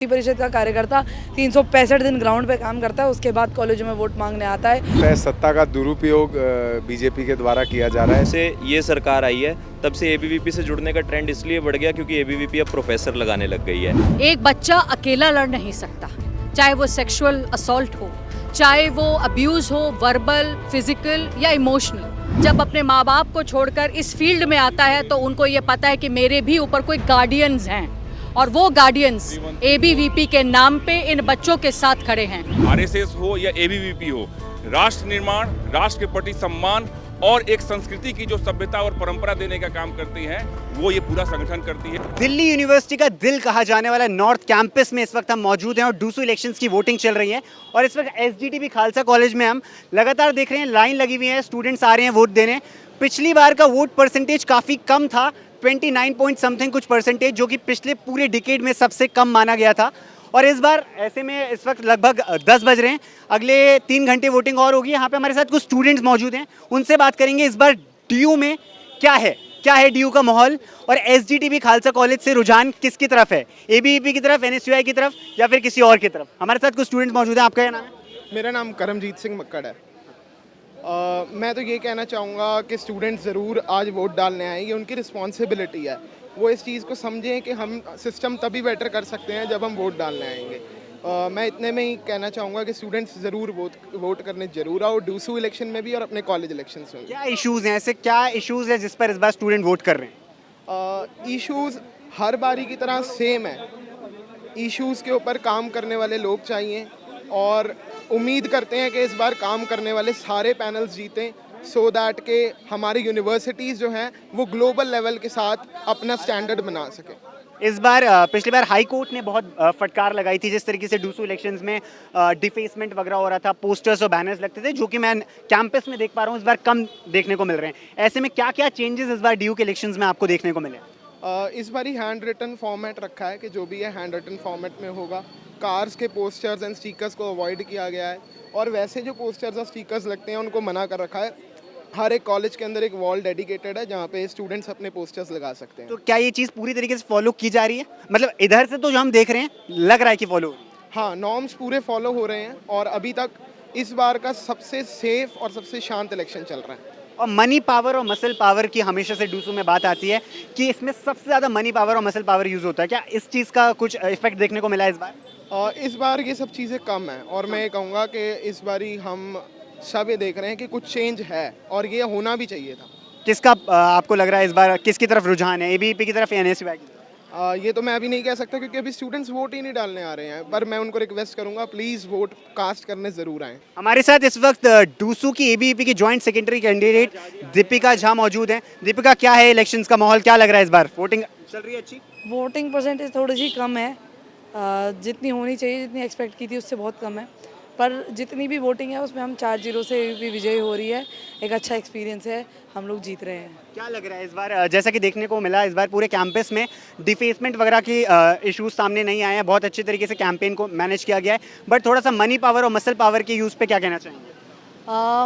परिषद का कार्यकर्ता 365 दिन ग्राउंड पे काम करता है, उसके बाद कॉलेजों में वोट मांगने आता है। सत्ता का दुरुपयोग बीजेपी के द्वारा किया जा रहा है। से ये सरकार आई है तब से एबीवीपी से जुड़ने का ट्रेंड इसलिए बढ़ गया क्योंकि एबीवीपी अब प्रोफेसर लगाने लग गई है। एक बच्चा अकेला लड़ नहीं सकता, चाहे वो सेक्सुअल असॉल्ट हो, चाहे वो अब्यूज हो, वर्बल, फिजिकल या इमोशनल। जब अपने माँ बाप को छोड़कर इस फील्ड में आता है तो उनको ये पता है कि मेरे भी ऊपर कोई गार्डियंस हैं और वो गार्डियंस एबीवीपी के नाम पे इन बच्चों के साथ खड़े हैं। आरएसएस हो या एबीवीपी हो, राष्ट्र निर्माण, राष्ट्र के प्रति सम्मान और एक संस्कृति की जो सभ्यता और परंपरा देने का काम करती है, वो ये पूरा संगठन करती है। दिल्ली यूनिवर्सिटी का दिल कहा जाने वाला नॉर्थ कैंपस में इस वक्त हम मौजूद हैं और डूसू इलेक्शंस की वोटिंग चल रही है और इस वक्त एसजीटीबी खालसा कॉलेज में हम लगातार देख रहे हैं, लाइन लगी हुई है, स्टूडेंट्स आ रहे हैं वोट देने। पिछली बार का वोट परसेंटेज काफ़ी कम था, 29 पॉइंट समथिंग कुछ परसेंटेज, जो कि पिछले पूरे डिकेड में सबसे कम माना गया था। और इस बार ऐसे में इस वक्त लगभग 10 बज रहे हैं, अगले 3 घंटे वोटिंग और होगी। यहाँ पे हमारे साथ कुछ स्टूडेंट्स मौजूद हैं, उनसे बात करेंगे इस बार डीयू में क्या है डीयू का माहौल और एसजीटीबी खालसा कॉलेज से रुझान किसकी तरफ है, एबीवीपी की तरफ, एनएसयूआई की तरफ या फिर किसी और की तरफ। हमारे साथ कुछ स्टूडेंट्स मौजूद हैं। आपका क्या नाम है? मेरा नाम करमजीत सिंह मक्कड़ है। मैं तो ये कहना चाहूँगा कि स्टूडेंट्स ज़रूर आज वोट डालने आए, ये उनकी रिस्पॉन्सिबिलिटी है। वो इस चीज़ को समझें कि हम सिस्टम तभी बेटर कर सकते हैं जब हम वोट डालने आएंगे। मैं इतने में ही कहना चाहूँगा कि स्टूडेंट्स ज़रूर वोट करने ज़रूर आओ, डूसू इलेक्शन में भी और अपने कॉलेज इलेक्शंस में भी। क्या इश्यूज़ हैं, ऐसे क्या इश्यूज़ हैं जिस पर इस बार स्टूडेंट वोट कर रहे हैं? इश्यूज़ हर बारी की तरह सेम है। इश्यूज़ के ऊपर काम करने वाले लोग चाहिए और उम्मीद करते हैं कि इस बार काम करने वाले सारे पैनल्स जीतें, सो दैट के हमारी यूनिवर्सिटीज़ जो हैं वो ग्लोबल लेवल के साथ अपना स्टैंडर्ड बना सकें। इस बार पिछली बार हाई कोर्ट ने बहुत फटकार लगाई थी, जिस तरीके से डूसू इलेक्शंस में डिफेसमेंट वगैरह हो रहा था, पोस्टर्स और बैनर्स लगते थे, जो कि मैं कैंपस में देख पा रहा हूँ इस बार कम देखने को मिल रहे हैं। ऐसे में क्या क्या चेंजेस इस बार डीयू के इलेक्शंस में आपको देखने को मिले? इस बार ही हैंड रिटन फॉर्मेट रखा है कि जो भी है हैंड रिटन फॉर्मेट में होगा। कार्स के पोस्टर्स एंड स्टिकर्स को अवॉइड किया गया है और वैसे जो पोस्टर्स और स्टिकर्स लगते हैं उनको मना कर रखा है। हर एक कॉलेज के अंदर एक वॉल डेडिकेटेड है जहाँ पे स्टूडेंट्स अपने पोस्टर्स लगा सकते हैं। तो क्या ये चीज़ पूरी तरीके से फॉलो की जा रही है? मतलब इधर से तो जो हम देख रहे हैं लग रहा है कि फॉलो। हाँ, नॉर्म्स पूरे फॉलो हो रहे हैं और अभी तक इस बार का सबसे सेफ और सबसे शांत इलेक्शन चल रहा है। और मनी पावर और मसल पावर की हमेशा से डूसू में बात आती है कि इसमें सबसे ज़्यादा मनी पावर और मसल पावर यूज़ होता है। क्या इस चीज़ का कुछ इफेक्ट देखने को मिला है इस बार? इस बार ये सब चीज़ें कम हैं और मैं ये कहूँगा कि इस बारी हम सब ये देख रहे हैं कि कुछ चेंज है और ये होना भी चाहिए था। किसका आपको लग रहा है इस बार किसकी तरफ रुझान है, एबीवीपी की तरफ या एनएसयूआई की तरफ? ये तो मैं अभी नहीं कह सकता क्योंकि अभी स्टूडेंट्स वोट ही नहीं डालने आ रहे हैं, पर मैं उनको रिक्वेस्ट करूंगा प्लीज़ वोट कास्ट करने ज़रूर आएँ। हमारे साथ इस वक्त डूसू की एबीवीपी की joint secretary candidate Deepika Jha मौजूद हैं। दीपिका, क्या है इलेक्शंस का माहौल, क्या लग रहा है इस बार? वोटिंग चल रही है अच्छी? वोटिंग परसेंटेज थोड़ी सी कम है, जितनी होनी चाहिए, जितनी एक्सपेक्ट की थी उससे बहुत कम है, पर जितनी भी वोटिंग है उसमें हम 4-0 से भी विजयी हो रही है। एक अच्छा एक्सपीरियंस है, हम लोग जीत रहे हैं। क्या लग रहा है इस बार, जैसा कि देखने को मिला इस बार पूरे कैंपस में डिफेसमेंट वगैरह की इश्यूज सामने नहीं आए हैं, बहुत अच्छे तरीके से कैंपेन को मैनेज किया गया है, बट थोड़ा सा मनी पावर और मसल पावर के यूज़ पे क्या कहना चाहेंगे?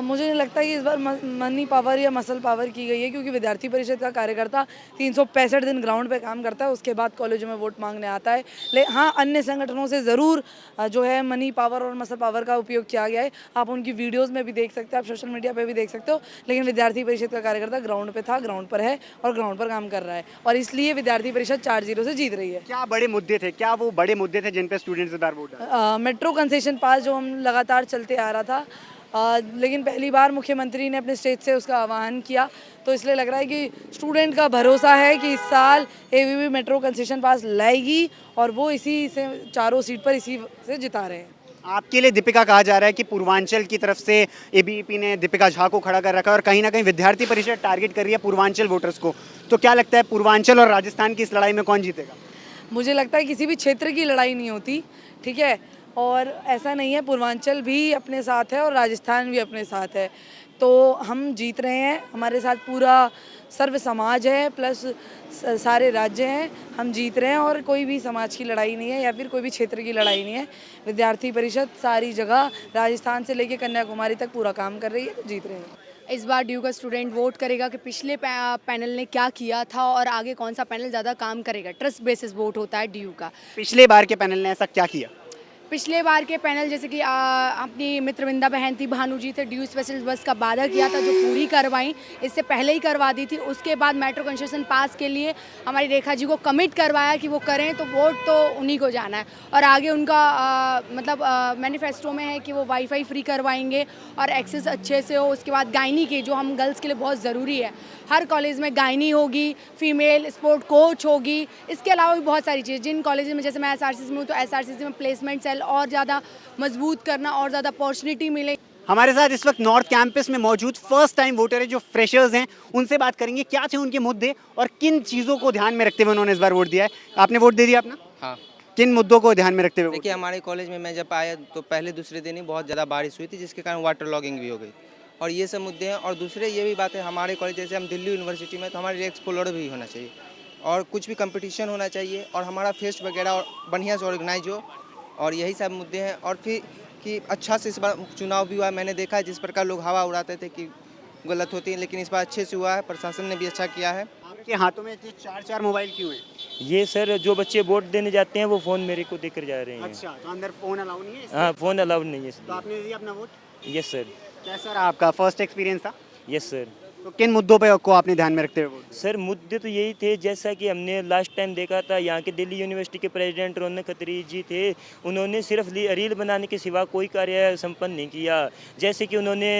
मुझे नहीं लगता कि इस बार मनी पावर या मसल पावर की गई है, क्योंकि विद्यार्थी परिषद का कार्यकर्ता 365 दिन ग्राउंड पे काम करता है, उसके बाद कॉलेजों में वोट मांगने आता है। हाँ, अन्य संगठनों से ज़रूर जो है मनी पावर और मसल पावर का उपयोग किया गया है। आप उनकी वीडियोज़ में भी देख सकते हो, आप सोशल मीडिया पर भी देख सकते हो, लेकिन विद्यार्थी परिषद का कार्यकर्ता ग्राउंड पर था, ग्राउंड पर है और ग्राउंड पर काम कर रहा है और इसलिए विद्यार्थी परिषद 4-0 से जीत रही है। क्या बड़े मुद्दे थे, क्या वो बड़े मुद्दे थे जिन पर स्टूडेंट्स इस बार वोट डाले? मेट्रो कंसेशन पास जो हम लगातार चलते आ रहा था, लेकिन पहली बार मुख्यमंत्री ने अपने स्टेज से उसका आह्वान किया, तो इसलिए लग रहा है कि स्टूडेंट का भरोसा है कि इस साल एबीवीपी मेट्रो कंसेशन पास लाएगी और वो इसी से 4 सीट पर इसी से जिता रहे हैं। आपके लिए दीपिका कहा जा रहा है कि पूर्वांचल की तरफ से एबीवीपी ने दीपिका झा को खड़ा कर रखा है और कहीं ना कहीं विद्यार्थी परिषद टारगेट कर रही है पूर्वांचल वोटर्स को, तो क्या लगता है पूर्वांचल और राजस्थान की इस लड़ाई में कौन जीतेगा? मुझे लगता है किसी भी क्षेत्र की लड़ाई नहीं होती, ठीक है, और ऐसा नहीं है, पूर्वांचल भी अपने साथ है और राजस्थान भी अपने साथ है, तो हम जीत रहे हैं। हमारे साथ पूरा सर्व समाज है प्लस सारे राज्य हैं, हम जीत रहे हैं और कोई भी समाज की लड़ाई नहीं है या फिर कोई भी क्षेत्र की लड़ाई नहीं है। विद्यार्थी परिषद सारी जगह राजस्थान से लेकर कन्याकुमारी तक पूरा काम कर रही है, तो जीत रहे हैं। इस बार ड्यू का स्टूडेंट वोट करेगा कि पिछले पैनल ने क्या किया था और आगे कौन सा पैनल ज़्यादा काम करेगा। ट्रस्ट बेसिस वोट होता है ड्यू का। पिछले बार के पैनल ने ऐसा क्या किया? पिछले बार के पैनल जैसे कि अपनी मित्रविंदा बहन थी, भानु जी थे, ड्यू स्पेशल बस का वादा किया था जो पूरी करवाई, इससे पहले ही करवा दी थी। उसके बाद मेट्रो कंसेशन पास के लिए हमारी रेखा जी को कमिट करवाया कि वो करें, तो वोट तो उन्हीं को जाना है। और आगे उनका मैनिफेस्टो में है कि वो वाईफाई फ्री करवाएंगे और एक्सेस अच्छे से हो। उसके बाद गायनी की, जो हम गर्ल्स के लिए बहुत ज़रूरी है, हर कॉलेज में गायनी होगी, फीमेल स्पोर्ट कोच होगी। इसके अलावा भी बहुत सारी चीज़, जिन कॉलेज में, जैसे मैं एसआरसीसी में हूँ तो एसआरसीसी में प्लेसमेंट सेल और ज़्यादा मजबूत करना और ज़्यादा अपॉर्चुनिटी मिले। हमारे साथ इस वक्त नॉर्थ कैंपस में मौजूद फर्स्ट टाइम वोटर है जो फ्रेशर्स हैं, उनसे बात करेंगे क्या थे उनके मुद्दे और किन चीज़ों को ध्यान में रखते हुए उन्होंने इस बार वोट दिया है। आपने वोट दे दिया अपना? हाँ। किन मुद्दों को ध्यान में रखते हुए? देखिए, हमारे कॉलेज में मैं जब आया तो पहले दूसरे दिन ही बहुत ज़्यादा बारिश हुई थी, जिसके कारण वाटर लॉगिंग भी हो गई, और ये सब मुद्दे हैं। और दूसरे ये भी बात है, हमारे कॉलेज जैसे हम दिल्ली यूनिवर्सिटी में, तो हमारे एक्सप्लोर भी होना चाहिए और कुछ भी कंपटीशन होना चाहिए और हमारा फेस्ट वगैरह और बढ़िया से ऑर्गेनाइज हो, और यही सब मुद्दे हैं। और फिर कि अच्छा से इस बार चुनाव भी हुआ। मैंने देखा है जिस प्रकार लोग हवा उड़ाते थे कि गलत होती है, लेकिन इस बार अच्छे से हुआ है, प्रशासन ने भी अच्छा किया है। आपके हाथों में इतने 4-4 मोबाइल क्यों हैं? ये सर, जो बच्चे वोट देने जाते हैं वो फ़ोन मेरे को देकर जा रहे हैं। अच्छा, तो अंदर फ़ोन अलाउ नहीं है? हाँ, फ़ोन अलाउड नहीं है। तो आपने दिया अपना वोट? Yes sir. कैसा रहा आपका फर्स्ट एक्सपीरियंस था? Yes sir. तो किन मुद्दों पे को आपने ध्यान में रखते हुए वोट? सर, मुद्दे तो यही थे, जैसा कि हमने लास्ट टाइम देखा था, यहाँ के दिल्ली यूनिवर्सिटी के प्रेसिडेंट रौनक खत्री जी थे, उन्होंने सिर्फ रील बनाने के सिवा कोई कार्य संपन्न नहीं किया। जैसे कि उन्होंने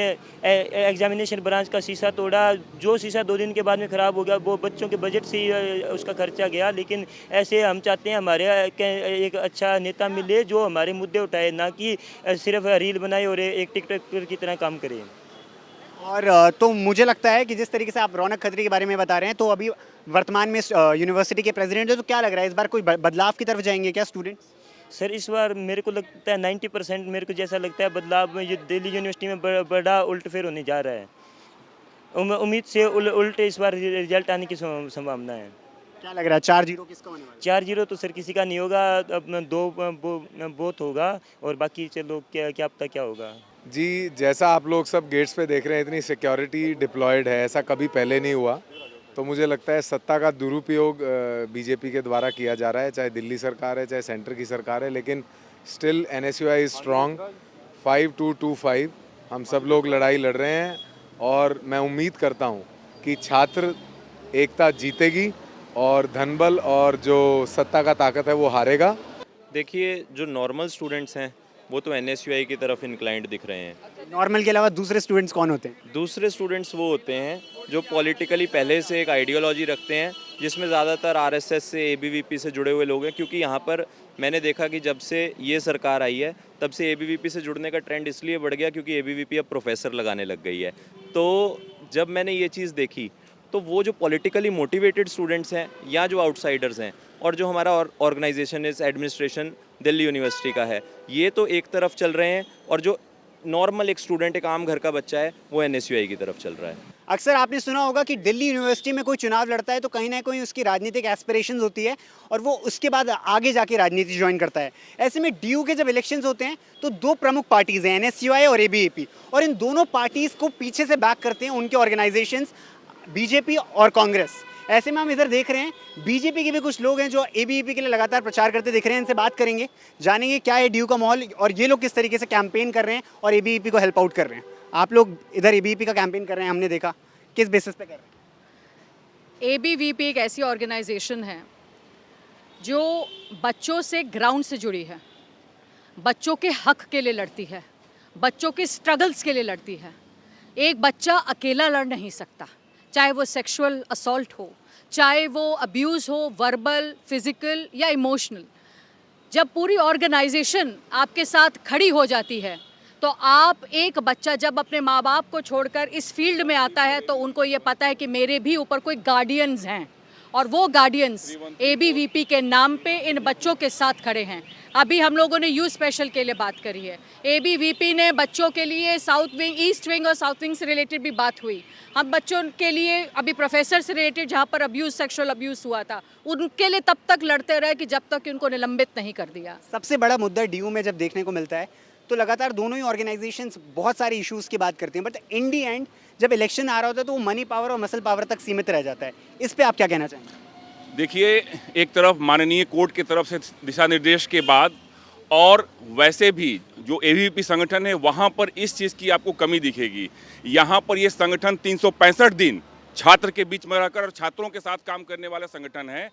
एग्जामिनेशन ब्रांच का शीशा तोड़ा, जो शीशा 2 दिन के बाद में ख़राब हो गया, वो बच्चों के बजट से ही उसका खर्चा गया। लेकिन ऐसे हम चाहते हैं हमारे एक अच्छा नेता मिले जो हमारे मुद्दे उठाए, ना कि सिर्फ रील बनाए और एक टिकटॉकर की तरह काम करे। और तो मुझे लगता है कि जिस तरीके से आप रौनक खत्री के बारे में बता रहे हैं, तो अभी वर्तमान में यूनिवर्सिटी के प्रेसिडेंट है, तो क्या लग रहा है इस बार कोई बदलाव की तरफ जाएंगे क्या स्टूडेंट्स? सर, इस बार मेरे को लगता है 90% मेरे को जैसा लगता है बदलाव में ये दिल्ली यूनिवर्सिटी में बड़ा उल्टफेर होने जा रहा है। उम्मीद से उल्टे इस बार रिजल्ट आने की संभावना है। क्या लग रहा है 4-0 किसका होने वाला है? 4-0 तो सर किसी का नहीं होगा, अपना 2 बोथ होगा, और बाकी चलो क्या पता क्या होगा। जी, जैसा आप लोग सब गेट्स पे देख रहे हैं, इतनी सिक्योरिटी डिप्लॉयड है, ऐसा कभी पहले नहीं हुआ। तो मुझे लगता है सत्ता का दुरुपयोग बीजेपी के द्वारा किया जा रहा है, चाहे दिल्ली सरकार है चाहे सेंटर की सरकार है। लेकिन स्टिल NSUI इज़ स्ट्रॉन्ग। 5-2-2-5 हम सब लोग लड़ाई लड़ रहे हैं, और मैं उम्मीद करता हूँ कि छात्र एकता जीतेगी और धनबल और जो सत्ता का ताकत है वो हारेगा। देखिए, जो नॉर्मल स्टूडेंट्स हैं वो तो NSUI की तरफ इंक्लाइंड दिख रहे हैं। नॉर्मल के अलावा दूसरे स्टूडेंट्स कौन होते हैं? दूसरे स्टूडेंट्स वो होते हैं जो पॉलिटिकली पहले से एक आइडियोलॉजी रखते हैं, जिसमें ज़्यादातर RSS से, ABVP से जुड़े हुए लोग हैं। क्योंकि यहाँ पर मैंने देखा कि जब से ये सरकार आई है तब से ABVP से जुड़ने का ट्रेंड इसलिए बढ़ गया क्योंकि ABVP अब प्रोफेसर लगाने लग गई है। तो जब मैंने ये चीज़ देखी तो वो जो पॉलिटिकली मोटिवेटेड स्टूडेंट्स हैं या जो आउटसाइडर्स हैं, और जो हमारा ऑर्गेनाइजेशन इस एडमिनिस्ट्रेशन दिल्ली यूनिवर्सिटी का है, ये तो एक तरफ चल रहे हैं, और जो नॉर्मल एक स्टूडेंट, एक आम घर का बच्चा है, वो NSUI की तरफ चल रहा है। अक्सर आपने सुना होगा कि दिल्ली यूनिवर्सिटी में कोई चुनाव लड़ता है तो कहीं ना कहीं उसकी राजनीतिक एस्पिरेशंस होती है और वो उसके बाद आगे जाके राजनीति ज्वाइन करता है। ऐसे में DU के जब इलेक्शंस होते हैं तो 2 प्रमुख पार्टीज़ हैं, NSUI और ABVP, और इन दोनों पार्टीज़ को पीछे से बैक करते हैं उनके ऑर्गेनाइजेशंस BJP और कांग्रेस। ऐसे में हम इधर देख रहे हैं BJP के भी कुछ लोग हैं जो ABVP के लिए लगातार प्रचार करते दिख रहे हैं। इनसे बात करेंगे, जानेंगे क्या है DU का माहौल और ये लोग किस तरीके से कैंपेन कर रहे हैं और ABVP को हेल्प आउट कर रहे हैं। आप लोग इधर ABVP का कैंपेन कर रहे हैं, हमने देखा, किस बेसिस पे कर रहे हैं? ABVP एक ऐसी ऑर्गेनाइजेशन है जो बच्चों से ग्राउंड से जुड़ी है, बच्चों के हक के लिए लड़ती है, बच्चों के स्ट्रगल्स के लिए लड़ती है। एक बच्चा अकेला लड़ नहीं सकता, चाहे वो सेक्सुअल असॉल्ट हो, चाहे वो अब्यूज़ हो, वर्बल, फिज़िकल या इमोशनल। जब पूरी ऑर्गेनाइजेशन आपके साथ खड़ी हो जाती है तो आप, एक बच्चा जब अपने माँ बाप को छोड़कर इस फील्ड में आता है तो उनको ये पता है कि मेरे भी ऊपर कोई गार्डियंस हैं, और वो गार्डियंस ABVP के नाम पे इन बच्चों के साथ खड़े हैं। अभी हम लोगों ने यू स्पेशल के लिए बात करी है, ABVP ने बच्चों के लिए साउथ विंग, ईस्ट विंग और साउथ विंग से रिलेटेड भी बात हुई। हम बच्चों के लिए अभी प्रोफेसर से रिलेटेड जहाँ पर अब्यूज़, सेक्सुअल अब्यूज़ हुआ था, उनके लिए तब तक लड़ते रहे कि जब तक उनको निलंबित नहीं कर दिया। सबसे बड़ा मुद्दा DU में जब देखने को मिलता है तो लगातार दोनों ही ऑर्गेनाइजेशंस बहुत सारे इश्यूज़ की बात करती हैं, बट इन दी एंड जब इलेक्शन आ रहा होता है तो वो मनी पावर और मसल पावर तक सीमित रह जाता है। इस पे आप क्या कहना चाहेंगे? देखिए, एक तरफ माननीय कोर्ट की तरफ से दिशा निर्देश के बाद और वैसे भी जो एबीवीपी संगठन है वहाँ पर इस चीज़ की आपको कमी दिखेगी। यहाँ पर ये संगठन 365 दिन छात्र के बीच में रहकर और छात्रों के साथ काम करने वाला संगठन है।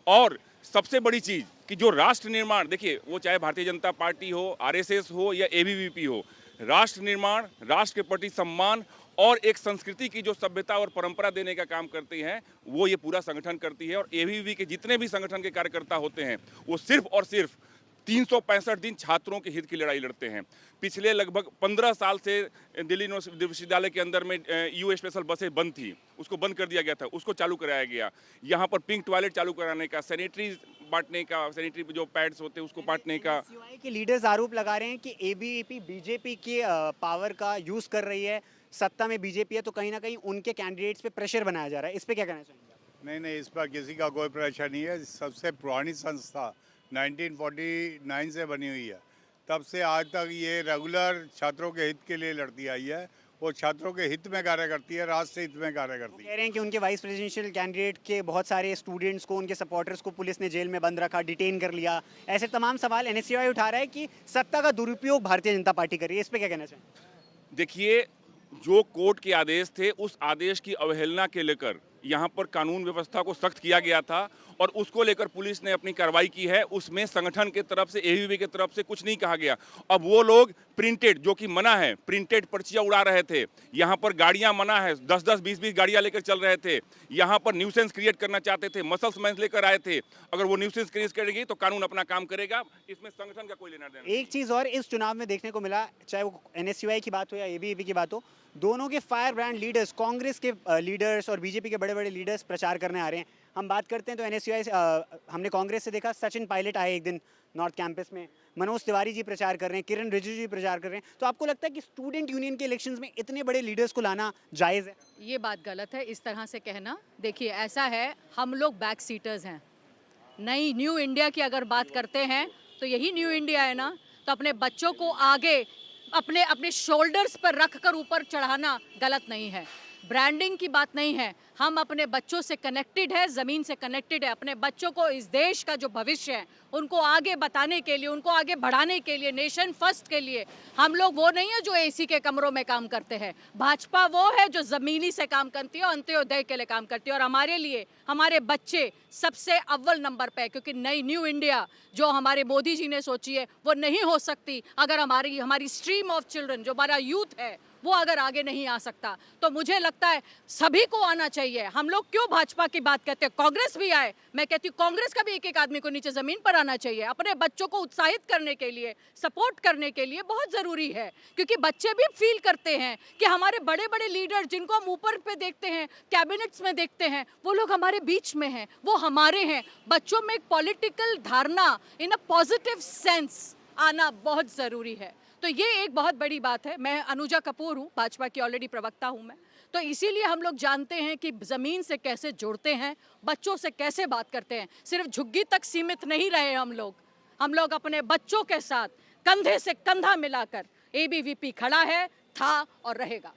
और सबसे बड़ी चीज़ कि जो राष्ट्र निर्माण, देखिए वो चाहे भारतीय जनता पार्टी हो, आरएसएस हो या एबीवीपी हो, राष्ट्र निर्माण, राष्ट्र के प्रति सम्मान और एक संस्कृति की जो सभ्यता और परंपरा देने का काम करती हैं वो ये पूरा संगठन करती है। और एबीवीपी के जितने भी संगठन के कार्यकर्ता होते हैं वो सिर्फ और सिर्फ 365 दिन छात्रों के हित की लड़ाई लड़ते हैं। पिछले लगभग 15 साल से दिल्ली विश्वविद्यालय के अंदर में यू स्पेशल बसें बंद थी, उसको बंद कर दिया गया था, उसको चालू कराया गया। यहाँ पर पिंक टॉयलेट चालू कराने का, सैनिटरी बांटने का, सैनिटरी जो पैड्स होते हैं उसको बांटने का। एनएसयूआई के लीडर्स आरोप लगा रहे हैं कि एबीवीपी बीजेपी के पावर का यूज़ कर रही है, सत्ता में बीजेपी है तो कहीं ना कहीं उनके कैंडिडेट्स पे प्रेशर बनाया जा रहा है। इस पे क्या कहना चाहेंगे? नहीं, इस पर किसी का कोई प्रेशर नहीं है। सबसे पुरानी संस्था 1949 से बनी हुई है, तब से आज तक ये रेगुलर छात्रों के हित के लिए लड़ती आई है और छात्रों के हित में कार्य करती है, राष्ट्र हित में कार्य करती है। कह रहे हैं कि उनके वाइस प्रेसिडेंशियल कैंडिडेट के बहुत सारे स्टूडेंट्स को, उनके सपोर्टर्स को पुलिस ने जेल में बंद रखा, डिटेन कर लिया। ऐसे तमाम सवाल एनएसयूआई उठा रहा है कि सत्ता का दुरुपयोग भारतीय जनता पार्टी कर रही है। इस पे क्या कहना चाहेंगे? देखिए, जो कोर्ट के आदेश थे उस आदेश की अवहेलना के लेकर यहाँ पर कानून व्यवस्था को सख्त किया गया था और उसको लेकर पुलिस ने अपनी कार्रवाई की है। उसमें संगठन के तरफ से, एबीवीपी के तरफ से कुछ नहीं कहा गया। अब वो लोग प्रिंटेड, जो कि मना है, प्रिंटेड पर्चियाँ उड़ा रहे थे। यहाँ पर गाड़ियाँ मना है, 10-10, 20-20 गाड़ियाँ लेकर चल रहे थे। यहाँ पर न्यूसेंस क्रिएट करना चाहते थे, मसल्स मैन लेकर आए थे। अगर वो न्यूसेंस क्रिएट करेगी तो कानून अपना काम करेगा, इसमें संगठन का कोई लेना देना। एक चीज़ और इस चुनाव में देखने को मिला, चाहे वो एनएसयूआई की बात हो या एबीवीपी की बात हो, दोनों के फायर ब्रांड लीडर्स, कांग्रेस के लीडर्स और बीजेपी के बड़े बड़े लीडर्स प्रचार करने आ रहे हैं। हम बात करते हैं तो एनएसयूआई, हमने कांग्रेस से देखा सचिन पायलट आए एक दिन नॉर्थ कैंपस में, मनोज तिवारी जी प्रचार कर रहे हैं, किरण रिजिजू जी प्रचार कर रहे हैं। तो आपको लगता है कि स्टूडेंट यूनियन के इलेक्शंस में इतने बड़े लीडर्स को लाना जायज़ है? ये बात गलत है इस तरह से कहना। देखिए, ऐसा है, हम लोग बैक सीटर्स हैं। नई न्यू इंडिया की अगर बात करते हैं तो यही न्यू इंडिया है ना। तो अपने बच्चों को आगे अपने अपने शोल्डर्स पर रख कर ऊपर चढ़ाना गलत नहीं है। ब्रांडिंग की बात नहीं है। हम अपने बच्चों से कनेक्टेड है, ज़मीन से कनेक्टेड है। अपने बच्चों को इस देश का जो भविष्य है उनको आगे बताने के लिए, उनको आगे बढ़ाने के लिए, नेशन फर्स्ट के लिए हम लोग वो नहीं है जो एसी के कमरों में काम करते हैं। भाजपा वो है जो ज़मीनी से काम करती है, अंत्योदय के लिए काम करती है। और हमारे लिए हमारे बच्चे सबसे अव्वल नंबर पे है, क्योंकि नई न्यू इंडिया जो हमारे मोदी जी ने सोची है वो नहीं हो सकती अगर हमारी स्ट्रीम ऑफ चिल्ड्रन, जो हमारा यूथ है, वो अगर आगे नहीं आ सकता। तो मुझे लगता है सभी को आना चाहिए। हम लोग क्यों भाजपा की बात करते हैं, कांग्रेस भी आए। मैं कहती हूँ कांग्रेस का भी एक एक आदमी को नीचे ज़मीन पर आना चाहिए। अपने बच्चों को उत्साहित करने के लिए, सपोर्ट करने के लिए बहुत ज़रूरी है, क्योंकि बच्चे भी फील करते हैं कि हमारे बड़े बड़े लीडर जिनको हम ऊपर पे देखते हैं, कैबिनेट्स में देखते हैं, वो लोग हमारे बीच में हैं, वो हमारे हैं। बच्चों में एक पॉलिटिकल धारणा इन अ पॉजिटिव सेंस आना बहुत ज़रूरी है। तो ये एक बहुत बड़ी बात है। मैं अनुजा कपूर हूँ, भाजपा की ऑलरेडी प्रवक्ता हूँ मैं, तो इसीलिए हम लोग जानते हैं कि ज़मीन से कैसे जुड़ते हैं, बच्चों से कैसे बात करते हैं। सिर्फ झुग्गी तक सीमित नहीं रहे हम लोग अपने बच्चों के साथ कंधे से कंधा मिलाकर, एबीवीपी खड़ा है, था और रहेगा।